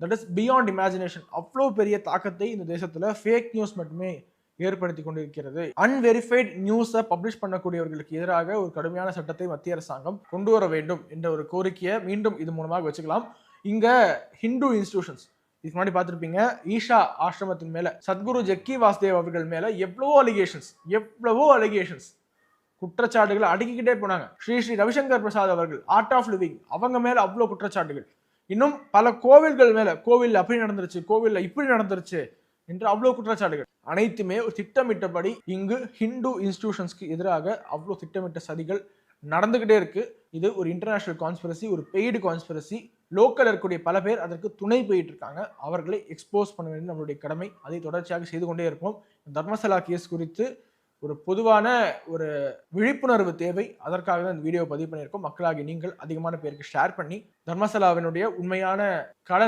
That is beyond imagination. அவ்வளோ பெரிய தாக்கத்தை இந்த தேசத்துல ஃபேக் நியூஸ் மட்டுமே ஏற்படுத்தி கொண்டிருக்கிறது. அன்வெரிஃபைட் நியூஸை பப்ளிஷ் பண்ணக்கூடியவர்களுக்கு எதிராக ஒரு கடுமையான சட்டத்தை மத்திய அரசாங்கம் கொண்டு வர வேண்டும் என்ற ஒரு கோரிக்கையை மீண்டும் இது மூலமாக வச்சுக்கலாம். இங்க ஹிந்து இன்ஸ்டிடியூஷன்ஸ் இதுக்கு முன்னாடி பார்த்திருப்பீங்க, ஈஷா ஆசிரமத்தின் மேல சத்குரு ஜக்கி வாசுதேவ் அவர்கள் மேல எவ்வளவோ அலிகேஷன்ஸ் குற்றச்சாட்டுகளை அடுக்கிக்கிட்டே போனாங்க. ஸ்ரீ ஸ்ரீ ரவிசங்கர் பிரசாத் அவர்கள் ஆர்ட் ஆஃப் லிவிங் அவங்க மேல அவ்வளவு குற்றச்சாட்டுகள், இன்னும் பல கோவில்கள் மேல கோவில் அப்படி நடந்துருச்சு, கோவில்ல இப்படி நடந்துருச்சு என்று அவ்வளவு குற்றச்சாட்டுகள் அனைத்துமே ஒரு திட்டமிட்டபடி இங்கு ஹிந்து இன்ஸ்டிடியூஷன்ஸ்க்கு எதிராக அவ்வளவு திட்டமிட்ட சதிகள் நடந்துகிட்டே இருக்கு. இது ஒரு இன்டர்நேஷனல் கான்ஸ்பிரசி, ஒரு பெய்டு கான்ஸ்பிரசி. லோக்கல் இருக்கக்கூடிய பல பேர் அதற்கு துணை போயிட்டு இருக்காங்க. அவர்களை எக்ஸ்போஸ் பண்ண வேண்டிய நம்மளுடைய கடமை. அதை தொடர்ச்சியாக செய்து கொண்டே இருப்போம். தர்மசலா கேஸ் குறித்து ஒரு பொதுவான ஒரு விழிப்புணர்வு தேவை. அதற்காக தான் இந்த வீடியோ பதிவு பண்ணியிருக்கோம். மக்களாகி நீங்கள் அதிகமான பேருக்கு ஷேர் பண்ணி தர்மசலாவினுடைய உண்மையான கடன்